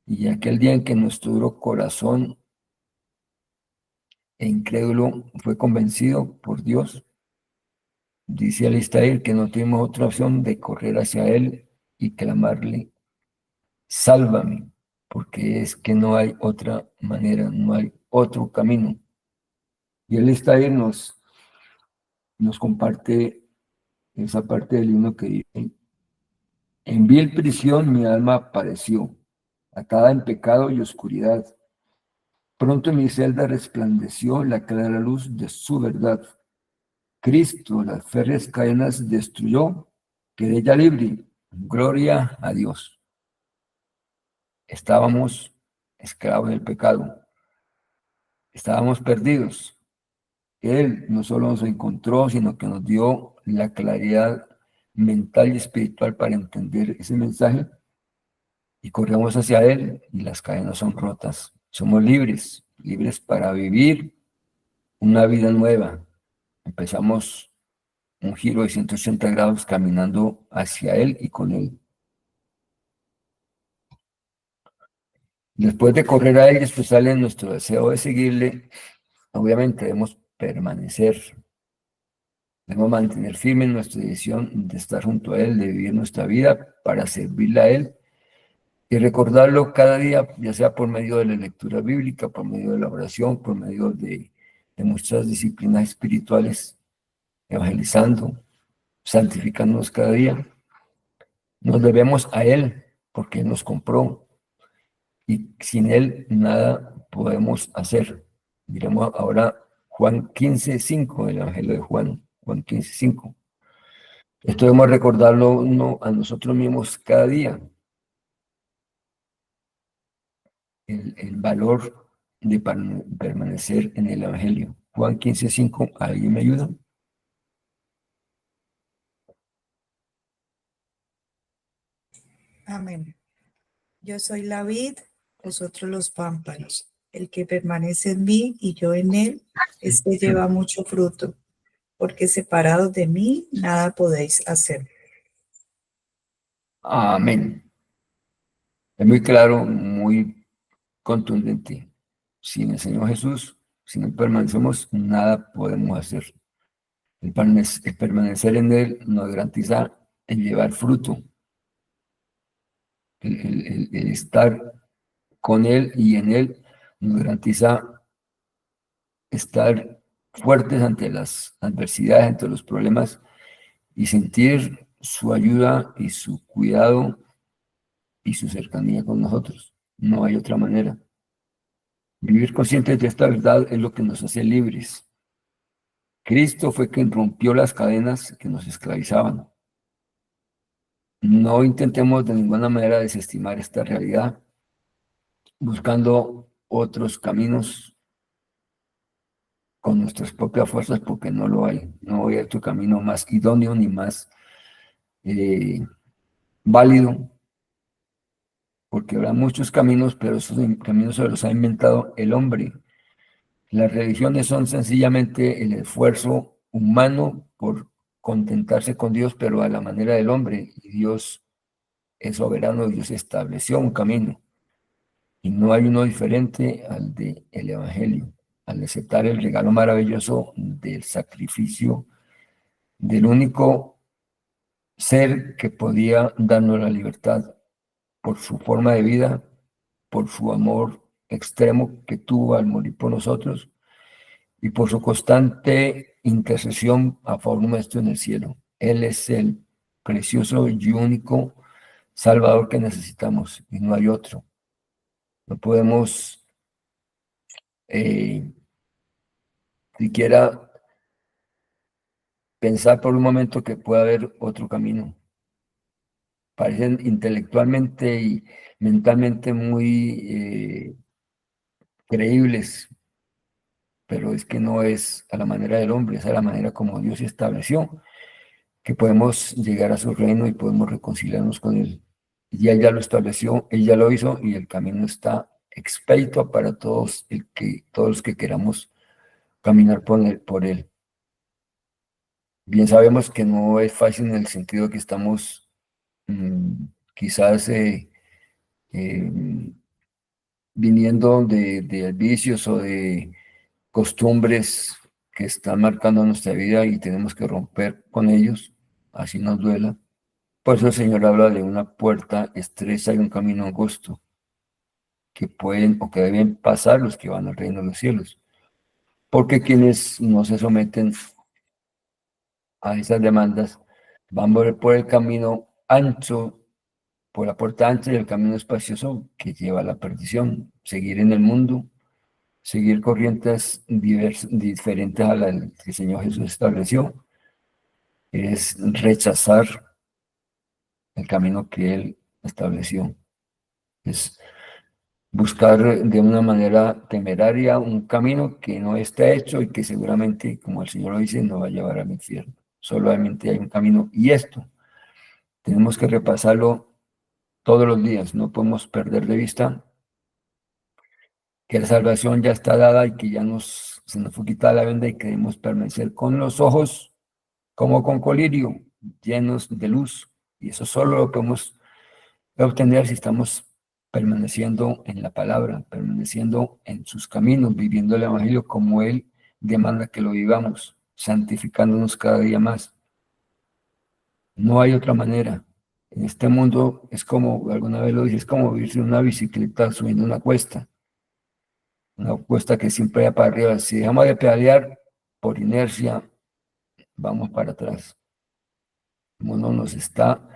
y aquel día en que nuestro duro corazón e incrédulo fue convencido por Dios, dice Alistair que no tuvimos otra opción de correr hacia Él y clamarle: sálvame, porque es que no hay otra manera, no hay otro camino. Y Alistair nos comparte esa parte del himno que dice: en vil prisión mi alma padeció, atada en pecado y oscuridad. Pronto en mi celda resplandeció la clara luz de su verdad. Cristo las férreas cadenas destruyó, quedé ya libre. Gloria a Dios. Estábamos esclavos del pecado, estábamos perdidos. Él no solo nos encontró, sino que nos dio la claridad mental y espiritual para entender ese mensaje, y corremos hacia Él y las cadenas son rotas. Somos libres, libres para vivir una vida nueva. Empezamos un giro de 180 grados caminando hacia Él y con Él. Después de correr a Él, después sale nuestro deseo de seguirle. Obviamente debemos permanecer, debemos mantener firme nuestra decisión de estar junto a Él, de vivir nuestra vida para servirle a Él y recordarlo cada día, ya sea por medio de la lectura bíblica, por medio de la oración, por medio de muchas disciplinas espirituales, evangelizando, santificándonos cada día. Nos debemos a Él porque Él nos compró y sin Él nada podemos hacer. Miremos ahora Juan 15:5, el Evangelio de Juan 15:5. Esto debemos recordarlo a nosotros mismos cada día. El valor de permanecer en el Evangelio. Juan 15:5, ¿alguien me ayuda? Amén. Yo soy la vid, vosotros los pámpanos. El que permanece en mí y yo en él, este lleva mucho fruto, porque separados de mí nada podéis hacer. Amén. Es muy claro, muy contundente. Sin el Señor Jesús, si no permanecemos, nada podemos hacer. El permanecer en Él nos garantiza el llevar fruto, el estar con Él y en Él nos garantiza estar fuertes ante las adversidades, ante los problemas, y sentir su ayuda y su cuidado y su cercanía con nosotros. No hay otra manera. Vivir conscientes de esta verdad es lo que nos hace libres. Cristo fue quien rompió las cadenas que nos esclavizaban. No intentemos de ninguna manera desestimar esta realidad, buscando otros caminos con nuestras propias fuerzas, porque no lo hay. No hay otro camino más idóneo ni más válido porque habrá muchos caminos, pero esos caminos se los ha inventado el hombre. Las religiones son sencillamente el esfuerzo humano por contentarse con Dios, pero a la manera del hombre. Y Dios es soberano, Dios estableció un camino. Y no hay uno diferente al del Evangelio, al aceptar el regalo maravilloso del sacrificio del único ser que podía darnos la libertad por su forma de vida, por su amor extremo que tuvo al morir por nosotros y por su constante intercesión a favor nuestro en el cielo. Él es el precioso y único Salvador que necesitamos y no hay otro. No podemos siquiera pensar por un momento que pueda haber otro camino. Parecen intelectualmente y mentalmente muy creíbles, pero es que no es a la manera del hombre, es a la manera como Dios estableció, que podemos llegar a su reino y podemos reconciliarnos con Él. Y Él ya lo estableció, Él ya lo hizo y el camino está expedito para todos, todos los que queramos caminar por él. Bien sabemos que no es fácil en el sentido que estamos quizás viniendo de vicios o de costumbres que están marcando nuestra vida y tenemos que romper con ellos, así nos duela. Por eso el Señor habla de una puerta estrecha y un camino angosto que pueden o que deben pasar los que van al reino de los cielos. Porque quienes no se someten a esas demandas van por el camino ancho, por la puerta ancha y el camino espacioso que lleva a la perdición. Seguir en el mundo, seguir corrientes diferentes a las que el Señor Jesús estableció, es rechazar el camino que Él estableció. Es buscar de una manera temeraria un camino que no está hecho y que seguramente, como el Señor lo dice, no va a llevar al infierno. Solamente hay un camino y esto tenemos que repasarlo todos los días. No podemos perder de vista que la salvación ya está dada y que ya se nos fue quitada la venda y queremos permanecer con los ojos como con colirio, llenos de luz. Y eso solo lo podemos obtener si estamos permaneciendo en la palabra, permaneciendo en sus caminos, viviendo el Evangelio como Él demanda que lo vivamos, santificándonos cada día más. No hay otra manera. En este mundo es como, alguna vez lo dije, es como vivir en una bicicleta subiendo una cuesta que siempre va para arriba. Si dejamos de pedalear, por inercia, vamos para atrás. El mundo nos está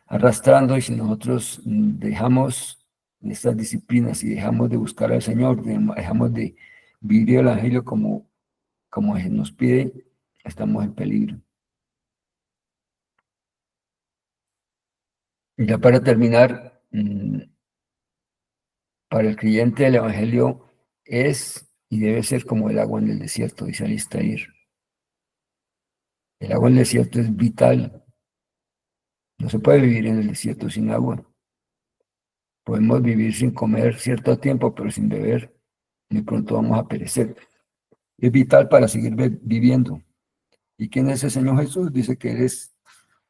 arrastrando y si nosotros dejamos estas disciplinas y dejamos de buscar al Señor, dejamos de vivir el Evangelio como Él nos pide, estamos en peligro. Y ya para terminar, para el creyente el Evangelio es y debe ser como el agua en el desierto, dice Alistair. El agua en el desierto es vital. No se puede vivir en el desierto sin agua. Podemos vivir sin comer cierto tiempo, pero sin beber, muy pronto vamos a perecer. Es vital para seguir viviendo. ¿Y quién es el Señor Jesús? Dice que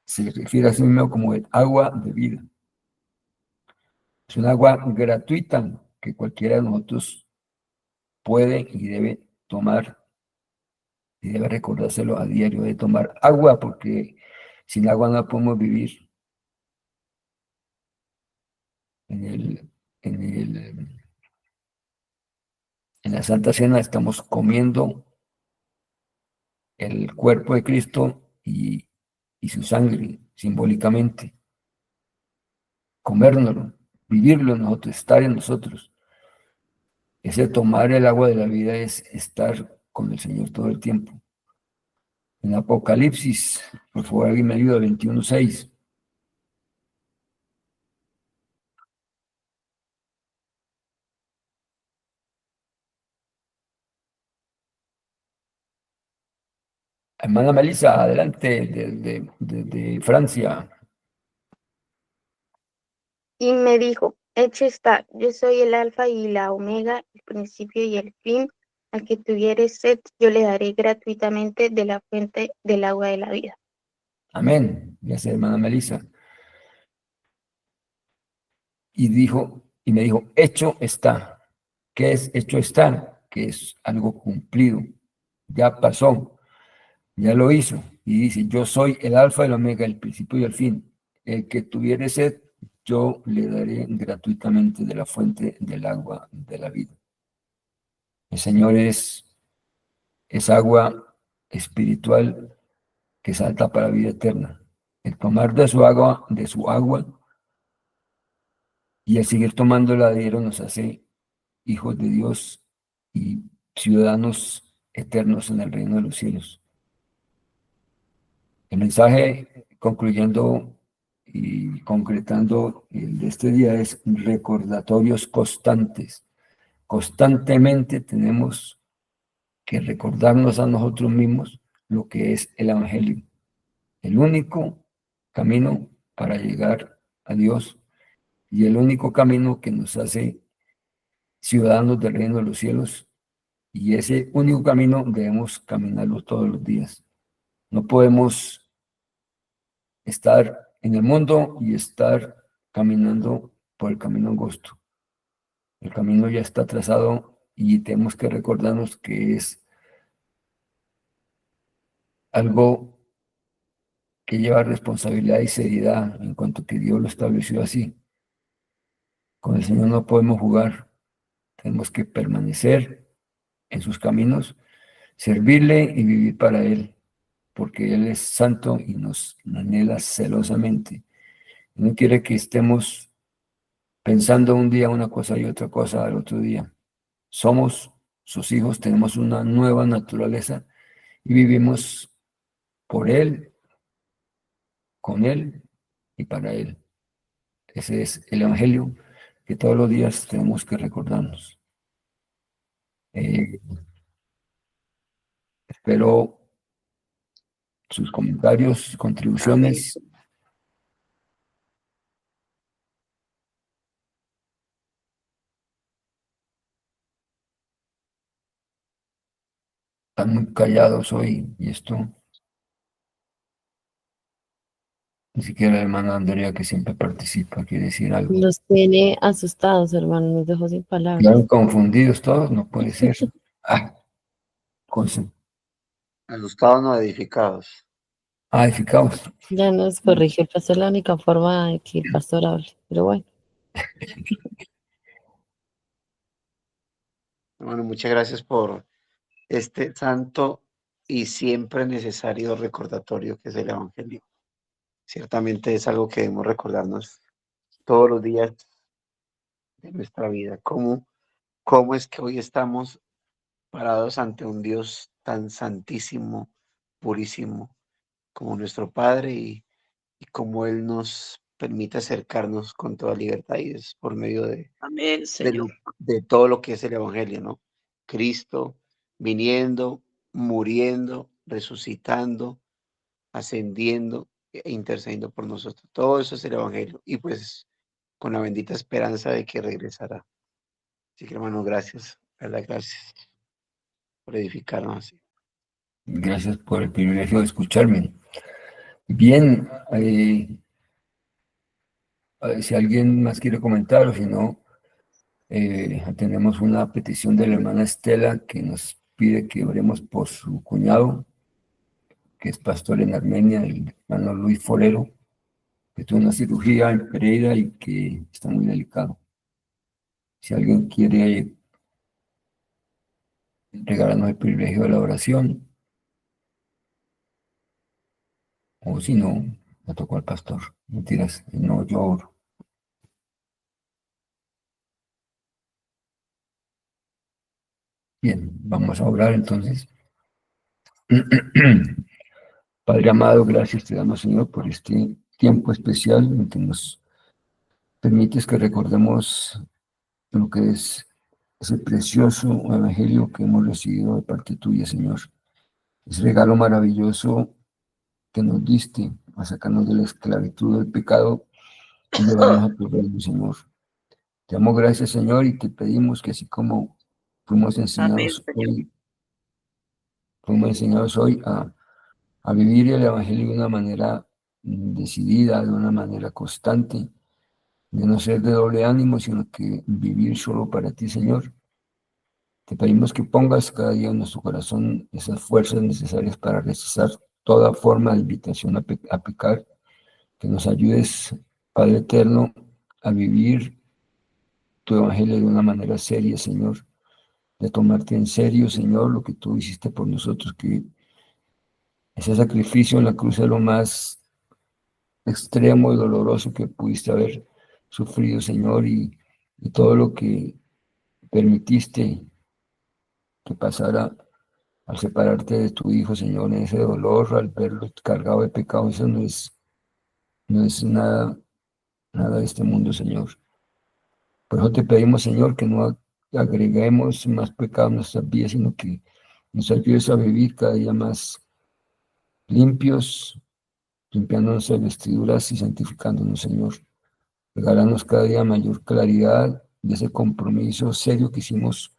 se refiere a sí mismo como el agua de vida. Es un agua gratuita que cualquiera de nosotros puede y debe tomar y debe recordárselo a diario de tomar agua, porque sin agua no podemos vivir. En la Santa Cena estamos comiendo el cuerpo de Cristo y su sangre, simbólicamente. Comérnoslo, vivirlo en nosotros, estar en nosotros. Ese tomar el agua de la vida es estar con el Señor todo el tiempo. En Apocalipsis, por favor, alguien me ayuda, 21:6. Hermana Melissa, adelante, de Francia. Y me dijo, Hecho está, yo soy el alfa y la omega, el principio y el fin. Al que tuviere sed, yo le daré gratuitamente de la fuente del agua de la vida. Amén. Gracias, hermana Melissa. Y me dijo, hecho está. ¿Qué es hecho estar? Que es algo cumplido. Ya pasó, ya lo hizo. Y dice, yo soy el alfa y el omega, el principio y el fin. El que tuviere sed, yo le daré gratuitamente de la fuente del agua de la vida. El Señor es agua espiritual que salta para la vida eterna. El tomar de su agua, y el seguir tomándola de Dios nos hace hijos de Dios y ciudadanos eternos en el reino de los cielos. El mensaje, concluyendo y concretando el de este día, es recordatorios constantes. Constantemente tenemos que recordarnos a nosotros mismos lo que es el Evangelio, el único camino para llegar a Dios y el único camino que nos hace ciudadanos del reino de los cielos, y ese único camino debemos caminarlo todos los días. No podemos estar en el mundo y estar caminando por el camino angosto. El camino ya está trazado y tenemos que recordarnos que es algo que lleva responsabilidad y seriedad en cuanto que Dios lo estableció así. Con el Señor no podemos jugar, tenemos que permanecer en sus caminos, servirle y vivir para Él, porque Él es santo y nos anhela celosamente. No quiere que estemos pensando un día una cosa y otra cosa al otro día. Somos sus hijos, tenemos una nueva naturaleza y vivimos por Él, con Él y para Él. Ese es el Evangelio que todos los días tenemos que recordarnos. Espero sus comentarios, sus contribuciones. Están muy callados hoy y esto, ni siquiera la hermana Andrea, que siempre participa, quiere decir algo. Los tiene asustados, hermano, nos dejó sin palabras. ¿Están confundidos todos? No puede ser. Cosa. Asustados no edificados. Edificados. Ya nos corrigió el pastor, la única forma de que el pastor hable, pero bueno. Bueno, muchas gracias por este santo y siempre necesario recordatorio que es el Evangelio. Ciertamente es algo que debemos recordarnos todos los días de nuestra vida. ¿Cómo es que hoy estamos parados ante un Dios tan santísimo, purísimo, como nuestro Padre, y cómo Él nos permite acercarnos con toda libertad, y es por medio Amén, Señor. de todo lo que es el Evangelio, ¿no? Cristo viniendo, muriendo, resucitando, ascendiendo e intercediendo por nosotros. Todo eso es el Evangelio, y pues con la bendita esperanza de que regresará. Así que, hermano, gracias, ¿verdad? Gracias por edificarnos así. Gracias por el privilegio de escucharme. Bien, si alguien más quiere comentar, o si no, tenemos una petición de la hermana Estela que nos pide que oremos por su cuñado, que es pastor en Armenia, el hermano Luis Forero, que tuvo una cirugía en Pereira y que está muy delicado. Si alguien quiere regalarnos el privilegio de la oración, o si no, me tocó al pastor. Mentiras, no, yo oro. Bien, vamos a orar entonces. Padre amado, gracias te damos, Señor, por este tiempo especial en que nos permites que recordemos lo que es ese precioso evangelio que hemos recibido de parte tuya, Señor. Ese regalo maravilloso que nos diste a sacarnos de la esclavitud del pecado y llevarnos a tu reino, Señor. Te damos gracias, Señor, y te pedimos que así como fuimos enseñados hoy, a vivir el Evangelio de una manera decidida, de una manera constante, de no ser de doble ánimo, sino que vivir solo para ti, Señor. Te pedimos que pongas cada día en nuestro corazón esas fuerzas necesarias para rechazar toda forma de invitación a pecar, que nos ayudes, Padre Eterno, a vivir tu Evangelio de una manera seria, Señor, de tomarte en serio, Señor, lo que tú hiciste por nosotros, que ese sacrificio en la cruz es lo más extremo y doloroso que pudiste haber sufrido, Señor, y todo lo que permitiste que pasara al separarte de tu Hijo, Señor, en ese dolor, al verlo cargado de pecado, eso no es nada de este mundo, Señor. Por eso te pedimos, Señor, que no agreguemos más pecado a nuestras vidas, sino que nos ayudes a vivir cada día más limpios, limpiando nuestras vestiduras y santificándonos, Señor. Regálanos cada día mayor claridad de ese compromiso serio que hicimos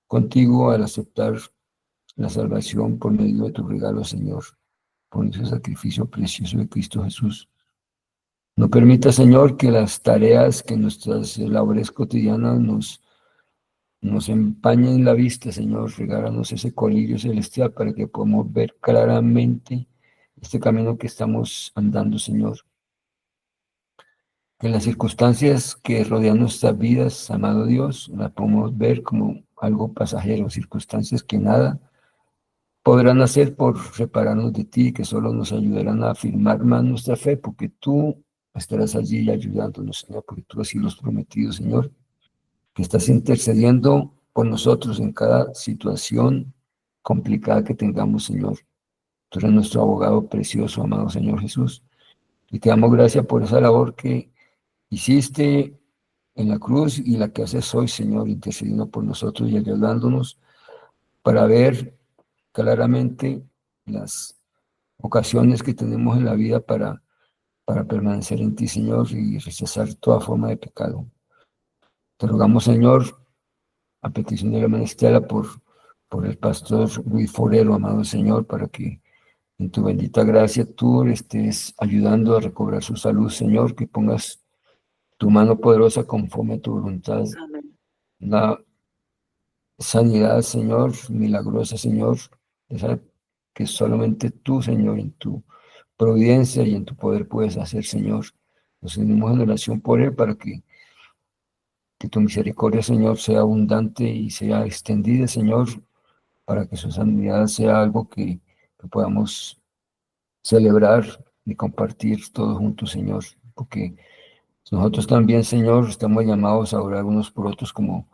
contigo al aceptar la salvación por medio de tu regalo, Señor, por ese sacrificio precioso de Cristo Jesús. No permita, Señor, que las tareas, que nuestras labores cotidianas nos empañen la vista, Señor. Regálanos ese colirio celestial para que podamos ver claramente este camino que estamos andando, Señor. Que las circunstancias que rodean nuestras vidas, amado Dios, las podemos ver como algo pasajero, circunstancias que nada podrán hacer por separarnos de ti, que solo nos ayudarán a afirmar más nuestra fe, porque tú estarás allí ayudándonos, Señor, porque tú así lo has prometido, Señor, que estás intercediendo por nosotros en cada situación complicada que tengamos, Señor. Tú eres nuestro abogado precioso, amado Señor Jesús, y te damos gracias por esa labor que hiciste en la cruz y la que haces hoy, Señor, intercediendo por nosotros y ayudándonos para ver claramente las ocasiones que tenemos en la vida para permanecer en ti, Señor, y rechazar toda forma de pecado. Te rogamos, Señor, a petición de la hermana Estela, por el pastor Luis Forero, amado Señor, para que en tu bendita gracia tú le estés ayudando a recobrar su salud, Señor, que pongas tu mano poderosa conforme a tu voluntad. Amén. La sanidad, Señor, milagrosa, Señor, esa que solamente tú, Señor, en tu providencia y en tu poder puedes hacer, Señor. Nos unimos en oración por él para que tu misericordia, Señor, sea abundante y sea extendida, Señor, para que su sanidad sea algo que podamos celebrar y compartir todos juntos, Señor, porque nosotros también, Señor, estamos llamados a orar unos por otros como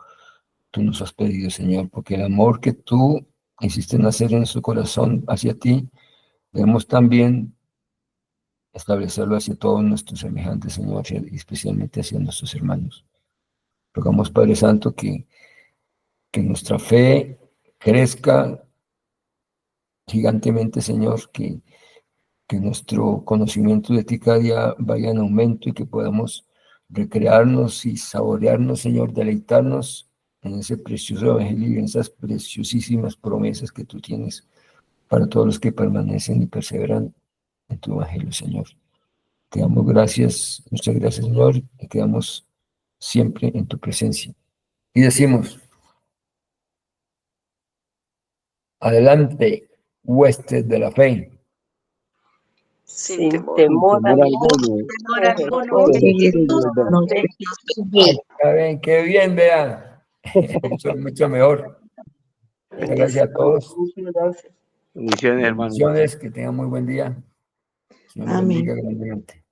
tú nos has pedido, Señor, porque el amor que tú hiciste nacer en su corazón hacia ti, debemos también establecerlo hacia todos nuestros semejantes, Señor, y especialmente hacia nuestros hermanos. Rogamos, Padre Santo, que nuestra fe crezca gigantemente, Señor, que nuestro conocimiento de ti cada día vaya en aumento y que podamos recrearnos y saborearnos, Señor, deleitarnos en ese precioso evangelio y en esas preciosísimas promesas que tú tienes para todos los que permanecen y perseveran en tu evangelio, Señor. Te damos gracias, muchas gracias, Señor, y quedamos siempre en tu presencia. Y decimos, adelante, huestes de la fe. Sin temor alguno, Está bien, qué bien, vean. Mucho mejor. Muchas gracias a todos. Bendiciones, hermano. Bendiciones, que tengan muy buen día. Señor los bendiga grandemente.